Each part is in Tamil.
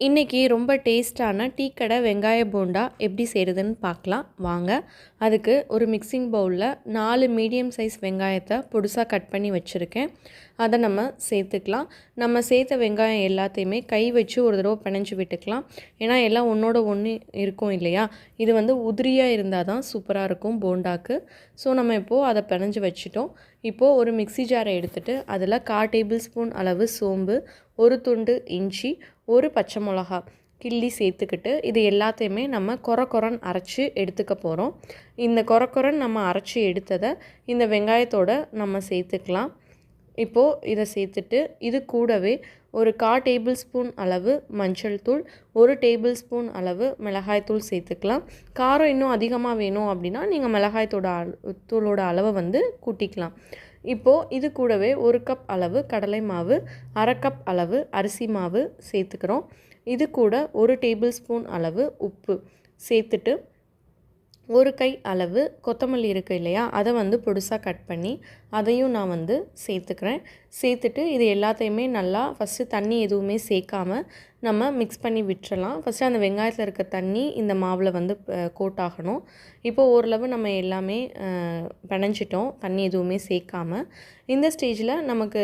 இன்றைக்கி ரொம்ப டேஸ்ட்டான டீ கடை வெங்காய போண்டா எப்படி செய்கிறதுன்னு பார்க்கலாம் வாங்க. அதுக்கு ஒரு மிக்சிங் பவுலில் 4 மீடியம் சைஸ் வெங்காயத்தை பொடிசாக கட் பண்ணி வச்சுருக்கேன். அதை நம்ம சேர்த்துக்கலாம். நம்ம சேர்த்த வெங்காயம் எல்லாத்தையுமே கை வச்சு ஒரு தடவை பிணைஞ்சு விட்டுக்கலாம். ஏன்னா எல்லாம் ஒன்றோட ஒன்று இருக்கும் இல்லையா, இது உதிரியாக இருந்தால் தான் சூப்பராக இருக்கும் போண்டாக்கு. ஸோ நம்ம இப்போது அதை பிணைஞ்சு வச்சுட்டோம். இப்போது ஒரு மிக்சி ஜாரை எடுத்துகிட்டு அதில் 1/4 டேபிள் ஸ்பூன் அளவு சோம்பு, ஒரு துண்டு இஞ்சி, ஒரு பச்சை மிளகா கிள்ளி சேர்த்துக்கிட்டு இது எல்லாத்தையுமே நம்ம கொரன்னு அரைச்சி எடுத்துக்க போகிறோம். இந்த கொரன்னு நம்ம அரைச்சி எடுத்ததை இந்த வெங்காயத்தோடு நம்ம சேர்த்துக்கலாம். இப்போது இதை சேர்த்துட்டு இது கூடவே ஒரு 1/4 டேபிள் ஸ்பூன் அளவு மஞ்சள் தூள், 1 டேபிள் ஸ்பூன் அளவு மிளகாய்த்தூள் சேர்த்துக்கலாம். காரம் இன்னும் அதிகமாக வேணும் அப்படின்னா நீங்கள் மிளகாய்த்தோட தூளோட அளவை கூட்டிக்கலாம். இப்போது இது கூடவே 1 கப் அளவு கடலை மாவு, 1/2 கப் அளவு அரிசி மாவு சேர்த்துக்கிறோம். இது கூட 1 டேபிள் ஸ்பூன் அளவு உப்பு சேர்த்துட்டு, ஒரு கை அளவு கொத்தமல்லி இருக்குது இல்லையா, அதை பொடிசாக கட் பண்ணி அதையும் நான் சேர்த்துக்கிறேன். சேர்த்துட்டு இது எல்லாத்தையுமே நல்லா ஃபஸ்ட்டு தண்ணி எதுவுமே சேர்க்காம நம்ம மிக்ஸ் பண்ணி விட்டுறலாம். ஃபஸ்ட்டு அந்த வெங்காயத்தில் இருக்க தண்ணி இந்த மாவில் கோட் ஆகணும். இப்போது ஓரளவு நம்ம எல்லாமே பிணைஞ்சிட்டோம் தண்ணி எதுவுமே சேர்க்காம. இந்த ஸ்டேஜில் நமக்கு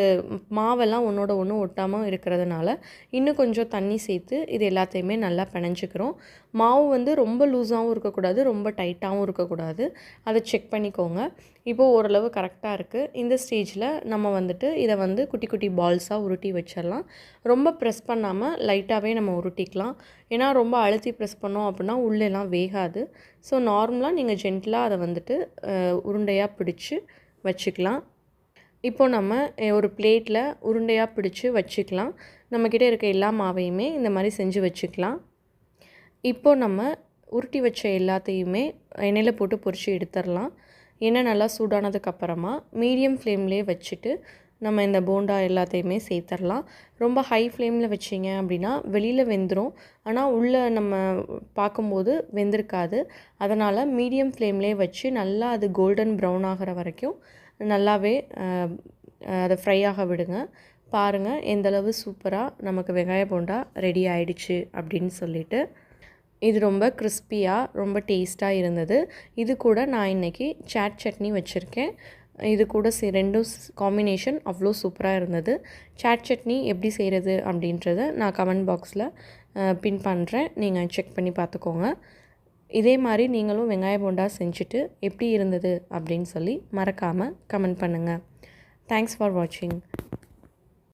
மாவெல்லாம் ஒன்றோட ஒன்று ஒட்டாமல் இருக்கிறதுனால இன்னும் கொஞ்சம் தண்ணி சேர்த்து இது எல்லாத்தையுமே நல்லா பிணைஞ்சிக்கிறோம். மாவு ரொம்ப லூஸாகவும் இருக்கக்கூடாது, ரொம்ப டைட்டாகவும் இருக்கக்கூடாது. அதை செக் பண்ணிக்கோங்க. இப்போது ஓரளவு கரெக்டாக இருக்குது. இந்த ஸ்டேஜில் நம்ம இதை குட்டி குட்டி பால்ஸாக உருட்டி வச்சிடலாம். ரொம்ப ப்ரெஸ் பண்ணாமல் லைட்டாகவே நம்ம உருட்டிக்கலாம். ஏன்னா ரொம்ப அழுத்தி ப்ரெஸ் பண்ணோம் அப்படின்னா உள்ளெல்லாம் வேகாது. ஸோ நார்மலாக நீங்கள் ஜென்டிலாக அதை உருண்டையாக பிடிச்சி வச்சுக்கலாம். இப்போது நம்ம ஒரு பிளேட்டில் உருண்டையாக பிடிச்சி வச்சுக்கலாம். நம்மக்கிட்ட இருக்க எல்லா மாவையுமே இந்த மாதிரி செஞ்சு வச்சுக்கலாம். இப்போது நம்ம உருட்டி வச்ச எல்லாத்தையுமே எண்ணெயில் போட்டு பொரித்து எடுத்துடலாம். எண்ணெய் நல்லா சூடானதுக்கப்புறமா மீடியம் ஃப்ளேம்லேயே வச்சுட்டு நம்ம இந்த போண்டா எல்லாத்தையுமே சேர்த்துடலாம். ரொம்ப ஹை ஃப்ளேமில் வச்சிங்க அப்படின்னா வெளியில் வெந்துடும், ஆனால் உள்ளே நம்ம பார்க்கும்போது வெந்திருக்காது. அதனால் மீடியம் ஃப்ளேம்லேயே வச்சு நல்லா அது கோல்டன் ப்ரௌன் ஆகிற வரைக்கும் நல்லாவே அதை ஃப்ரை ஆக விடுங்க. பாருங்கள் எந்தளவு சூப்பராக நமக்கு வெங்காய போண்டா ரெடி ஆயிடுச்சு அப்படின்னு சொல்லிட்டு. இது ரொம்ப கிறிஸ்பியாக ரொம்ப டேஸ்ட்டாக இருந்தது. இது கூட நான் இன்றைக்கி சாட் சட்னி வச்சுருக்கேன். இது கூட ரெண்டும் காம்பினேஷன் அவ்வளோ சூப்பராக இருந்தது. சாட் சட்னி எப்படி செய்கிறது அப்படின்றத நான் கமெண்ட் பாக்ஸில் பின் பண்ணுறேன், நீங்கள் செக் பண்ணி பார்த்துக்கோங்க. இதே மாதிரி நீங்களும் வெங்காய போண்டா செஞ்சுட்டு எப்படி இருந்தது அப்படின்னு சொல்லி மறக்காமல் கமெண்ட் பண்ணுங்கள். தேங்க்ஸ் ஃபார் வாட்சிங்.